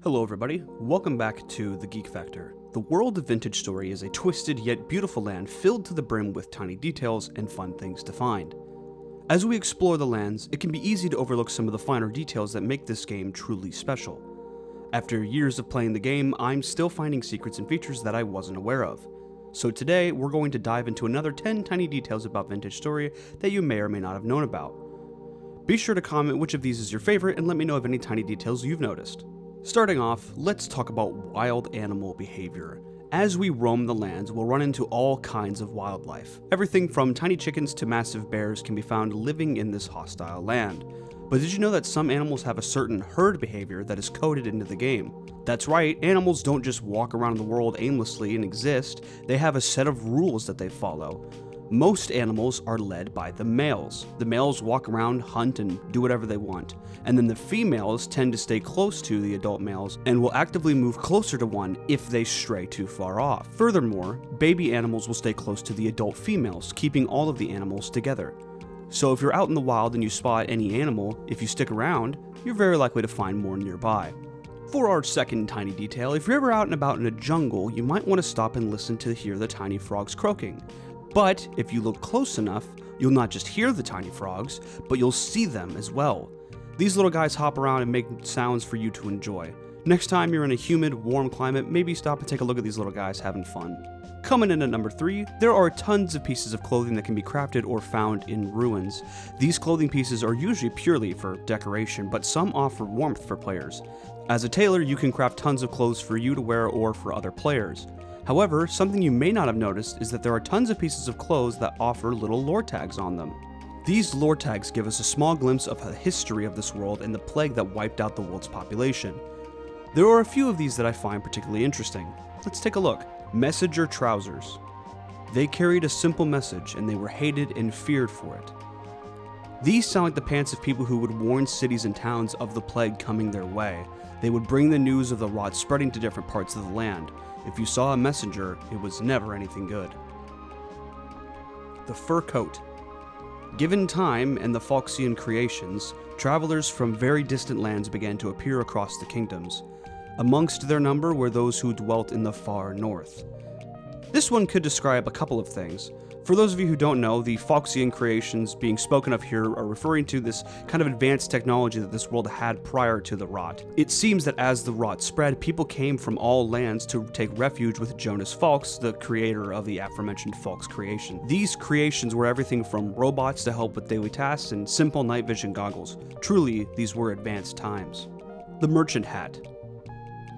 Hello everybody, welcome back to The Geek Factor. The world of Vintage Story is a twisted yet beautiful land filled to the brim with tiny details and fun things to find. As we explore the lands, it can be easy to overlook some of the finer details that make this game truly special. After years of playing the game, I'm still finding secrets and features that I wasn't aware of. So today, we're going to dive into another 10 tiny details about Vintage Story that you may or may not have known about. Be sure to comment which of these is your favorite and let me know of any tiny details you've noticed. Starting off, let's talk about wild animal behavior. As we roam the lands, we'll run into all kinds of wildlife. Everything from tiny chickens to massive bears can be found living in this hostile land. But did you know that some animals have a certain herd behavior that is coded into the game? That's right, animals don't just walk around the world aimlessly and exist, they have a set of rules that they follow. Most animals are led by the males. The males walk around, hunt, and do whatever they want. And then the females tend to stay close to the adult males and will actively move closer to one if they stray too far off. Furthermore, baby animals will stay close to the adult females, keeping all of the animals together. So if you're out in the wild and you spot any animal, if you stick around, you're very likely to find more nearby. For our second tiny detail, if you're ever out and about in a jungle, you might want to stop and listen to hear the tiny frogs croaking. But if you look close enough, you'll not just hear the tiny frogs, but you'll see them as well. These little guys hop around and make sounds for you to enjoy. Next time you're in a humid, warm climate, maybe stop and take a look at these little guys having fun. Coming in at number 3, there are tons of pieces of clothing that can be crafted or found in ruins. These clothing pieces are usually purely for decoration, but some offer warmth for players. As a tailor, you can craft tons of clothes for you to wear or for other players. However, something you may not have noticed is that there are tons of pieces of clothes that offer little lore tags on them. These lore tags give us a small glimpse of the history of this world and the plague that wiped out the world's population. There are a few of these that I find particularly interesting. Let's take a look. Messenger trousers. They carried a simple message and they were hated and feared for it. These sound like the pants of people who would warn cities and towns of the plague coming their way. They would bring the news of the rot spreading to different parts of the land. If you saw a messenger, it was never anything good. The fur coat. Given time and the Phoxian creations, travelers from very distant lands began to appear across the kingdoms. Amongst their number were those who dwelt in the far north. This one could describe a couple of things. For those of you who don't know, the Phoxian creations being spoken of here are referring to this kind of advanced technology that this world had prior to the rot. It seems that as the rot spread, people came from all lands to take refuge with Jonas Falks, the creator of the aforementioned Falks creation. These creations were everything from robots to help with daily tasks and simple night vision goggles. Truly, these were advanced times. The merchant hat.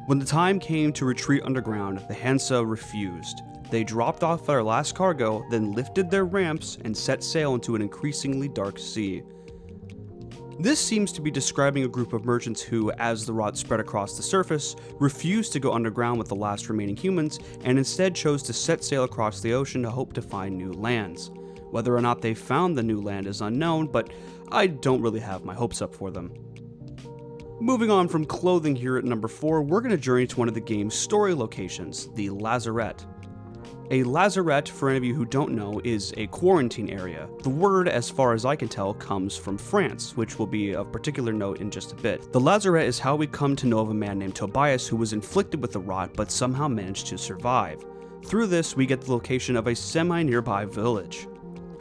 When the time came to retreat underground, the Hansa refused. They dropped off their last cargo, then lifted their ramps and set sail into an increasingly dark sea. This seems to be describing a group of merchants who, as the rot spread across the surface, refused to go underground with the last remaining humans and instead chose to set sail across the ocean to hope to find new lands. Whether or not they found the new land is unknown, but I don't really have my hopes up for them. Moving on from clothing here at number 4, we're going to journey to one of the game's story locations, the lazarette. A lazarette, for any of you who don't know, is a quarantine area. The word, as far as I can tell, comes from France, which will be of particular note in just a bit. The lazarette is how we come to know of a man named Tobias who was inflicted with the rot but somehow managed to survive. Through this, we get the location of a semi-nearby village.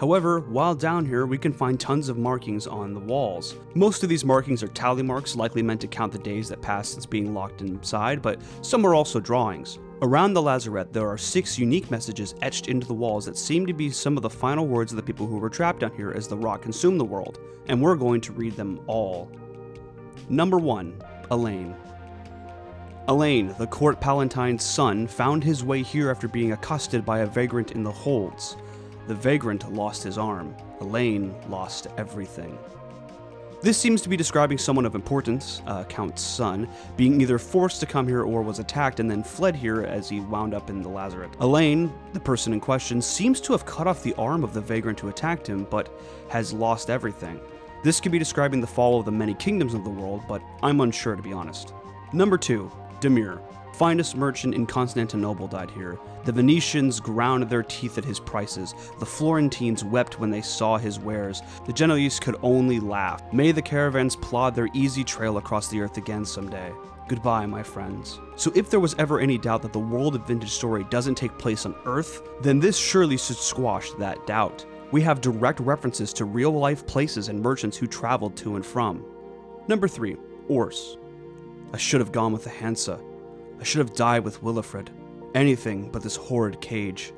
However, while down here, we can find tons of markings on the walls. Most of these markings are tally marks, likely meant to count the days that passed since being locked inside, but some are also drawings. Around the lazarette, there are 6 unique messages etched into the walls that seem to be some of the final words of the people who were trapped down here as the rot consumed the world, and we're going to read them all. Number 1. Elaine. Elaine, the court palatine's son, found his way here after being accosted by a vagrant in the holds. The vagrant lost his arm. Elaine lost everything. This seems to be describing someone of importance, Count's son, being either forced to come here or was attacked and then fled here as he wound up in the lazarette. Elaine, the person in question, seems to have cut off the arm of the vagrant who attacked him, but has lost everything. This could be describing the fall of the many kingdoms of the world, but I'm unsure to be honest. Number 2. Demir. Finest merchant in Constantinople died here. The Venetians ground their teeth at his prices. The Florentines wept when they saw his wares. The Genoese could only laugh. May the caravans plod their easy trail across the earth again someday. Goodbye, my friends. So if there was ever any doubt that the world of Vintage Story doesn't take place on Earth, then this surely should squash that doubt. We have direct references to real-life places and merchants who traveled to and from. Number 3. Orse. I should have gone with the Hansa. I should have died with Willifred. Anything but this horrid cage.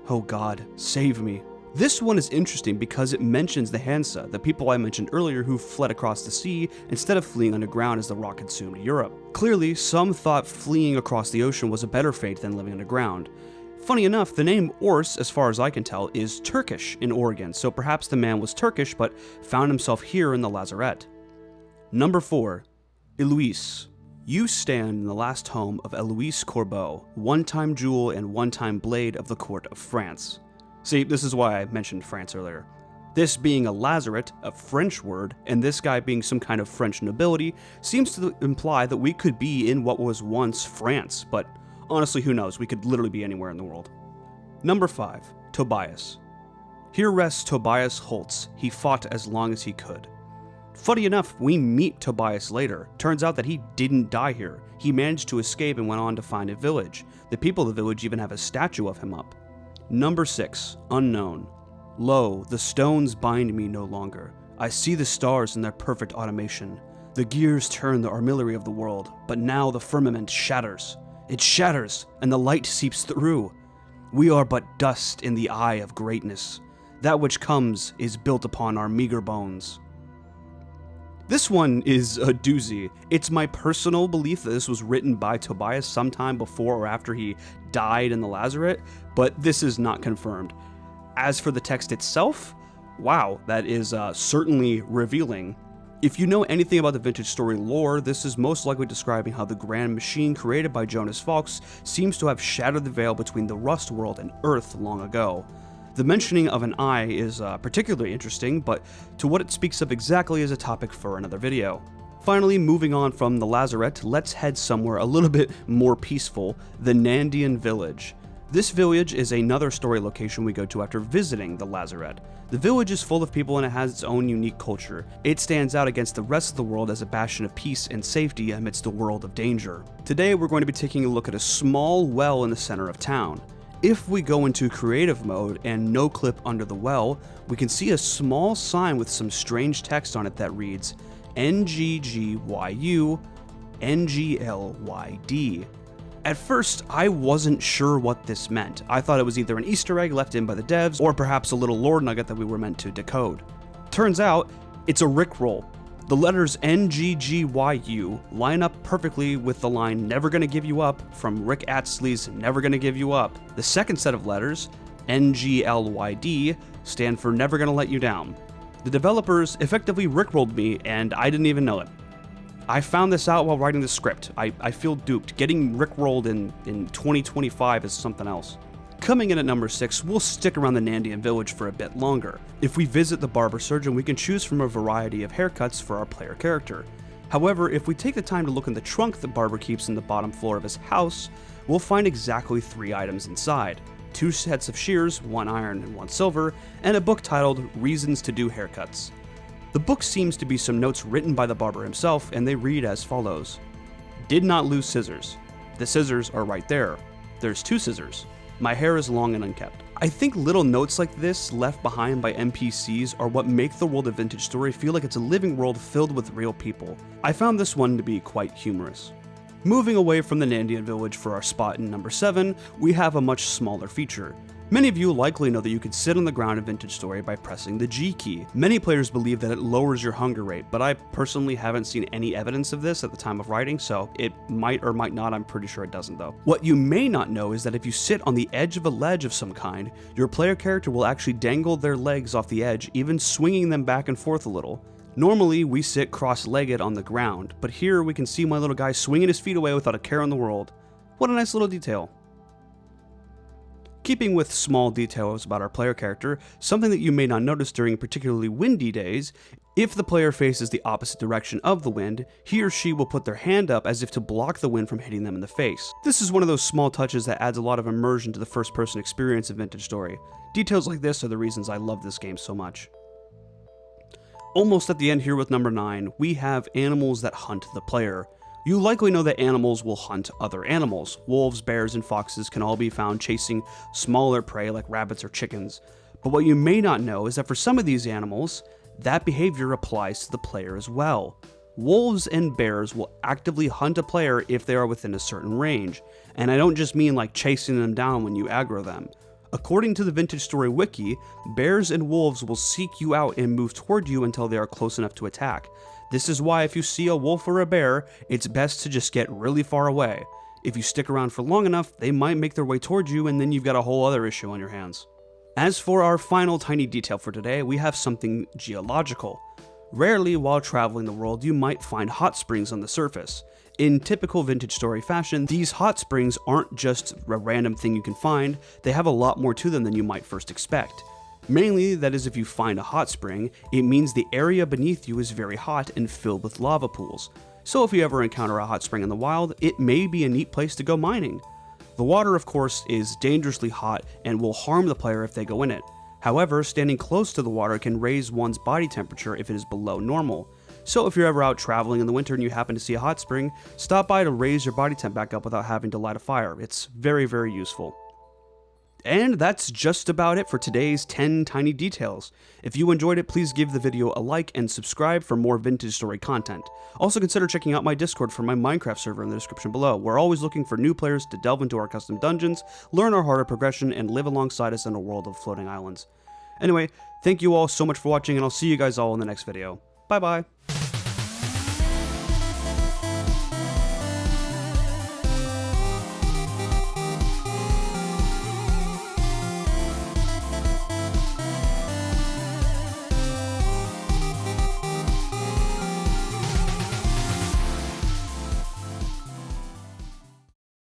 Oh God, save me. This one is interesting because it mentions the Hansa, the people I mentioned earlier who fled across the sea instead of fleeing underground as the rock consumed Europe. Clearly, some thought fleeing across the ocean was a better fate than living underground. Funny enough, the name Orse, as far as I can tell, is Turkish in Oregon, so perhaps the man was Turkish but found himself here in the lazarette. Number 4. Eloise. You stand in the last home of Eloise Corbeau, one-time jewel and one-time blade of the court of France. See, this is why I mentioned France earlier. This being a lazarette, a French word, and this guy being some kind of French nobility, seems to imply that we could be in what was once France, but honestly, who knows, we could literally be anywhere in the world. Number 5. Tobias. Here rests Tobias Holtz, he fought as long as he could. Funny enough, we meet Tobias later. Turns out that he didn't die here. He managed to escape and went on to find a village. The people of the village even have a statue of him up. Number 6. Unknown. Lo, the stones bind me no longer. I see the stars in their perfect automation. The gears turn the armillary of the world, but now the firmament shatters. It shatters, and the light seeps through. We are but dust in the eye of greatness. That which comes is built upon our meager bones. This one is a doozy. It's my personal belief that this was written by Tobias sometime before or after he died in the lazarette, but this is not confirmed. As for the text itself, wow, that is certainly revealing. If you know anything about the Vintage Story lore, this is most likely describing how the grand machine created by Jonas Fawkes seems to have shattered the veil between the Rust world and Earth long ago. The mentioning of an eye is particularly interesting, but to what it speaks of exactly is a topic for another video. Finally, moving on from the lazarette, let's head somewhere a little bit more peaceful, the Nandian village. This village is another story location we go to after visiting the lazarette. The village is full of people and it has its own unique culture. It stands out against the rest of the world as a bastion of peace and safety amidst a world of danger. Today we're going to be taking a look at a small well in the center of town. If we go into creative mode and no clip under the well, we can see a small sign with some strange text on it that reads NGGYU NGLYD. At first, I wasn't sure what this meant. I thought it was either an Easter egg left in by the devs or perhaps a little lore nugget that we were meant to decode. Turns out, it's a Rickroll. The letters NGGYU line up perfectly with the line "Never Gonna Give You Up" from Rick Astley's Never Gonna Give You Up. The second set of letters, NGLYD, stand for Never Gonna Let You Down. The developers effectively Rickrolled me, and I didn't even know it. I found this out while writing the script. I feel duped. Getting Rickrolled in 2025 is something else. Coming in at number 6, we'll stick around the Nandian village for a bit longer. If we visit the barber surgeon, we can choose from a variety of haircuts for our player character. However, if we take the time to look in the trunk the barber keeps in the bottom floor of his house, we'll find exactly 3 items inside. 2 sets of shears, 1 iron and 1 silver, and a book titled Reasons to Do Haircuts. The book seems to be some notes written by the barber himself, and they read as follows. Did not lose scissors. The scissors are right there. There's 2 scissors. My hair is long and unkept. I think little notes like this left behind by NPCs are what make the world of Vintage Story feel like it's a living world filled with real people. I found this one to be quite humorous. Moving away from the Nandian village for our spot in number 7, we have a much smaller feature. Many of you likely know that you can sit on the ground in Vintage Story by pressing the G key. Many players believe that it lowers your hunger rate, but I personally haven't seen any evidence of this at the time of writing, so it might or might not. I'm pretty sure it doesn't though. What you may not know is that if you sit on the edge of a ledge of some kind, your player character will actually dangle their legs off the edge, even swinging them back and forth a little. Normally, we sit cross-legged on the ground, but here we can see my little guy swinging his feet away without a care in the world. What a nice little detail. Keeping with small details about our player character, something that you may not notice during particularly windy days, if the player faces the opposite direction of the wind, he or she will put their hand up as if to block the wind from hitting them in the face. This is one of those small touches that adds a lot of immersion to the first-person experience of Vintage Story. Details like this are the reasons I love this game so much. Almost at the end here with number 9, we have animals that hunt the player. You likely know that animals will hunt other animals. Wolves, bears, and foxes can all be found chasing smaller prey like rabbits or chickens. But what you may not know is that for some of these animals, that behavior applies to the player as well. Wolves and bears will actively hunt a player if they are within a certain range, and I don't just mean like chasing them down when you aggro them. According to the Vintage Story Wiki, bears and wolves will seek you out and move toward you until they are close enough to attack. This is why if you see a wolf or a bear, it's best to just get really far away. If you stick around for long enough, they might make their way towards you, and then you've got a whole other issue on your hands. As for our final tiny detail for today, we have something geological. Rarely while traveling the world, you might find hot springs on the surface. In typical Vintage Story fashion, these hot springs aren't just a random thing you can find, they have a lot more to them than you might first expect. Mainly, that is, if you find a hot spring, it means the area beneath you is very hot and filled with lava pools. So if you ever encounter a hot spring in the wild, it may be a neat place to go mining. The water, of course, is dangerously hot and will harm the player if they go in it. However, standing close to the water can raise one's body temperature if it is below normal. So if you're ever out traveling in the winter and you happen to see a hot spring, stop by to raise your body temp back up without having to light a fire. It's very, very useful. And that's just about it for today's 10 tiny details. If you enjoyed it, please give the video a like and subscribe for more Vintage Story content. Also consider checking out my Discord for my Minecraft server in the description below. We're always looking for new players to delve into our custom dungeons, learn our harder progression, and live alongside us in a world of floating islands. Anyway, thank you all so much for watching, and I'll see you guys all in the next video. Bye bye!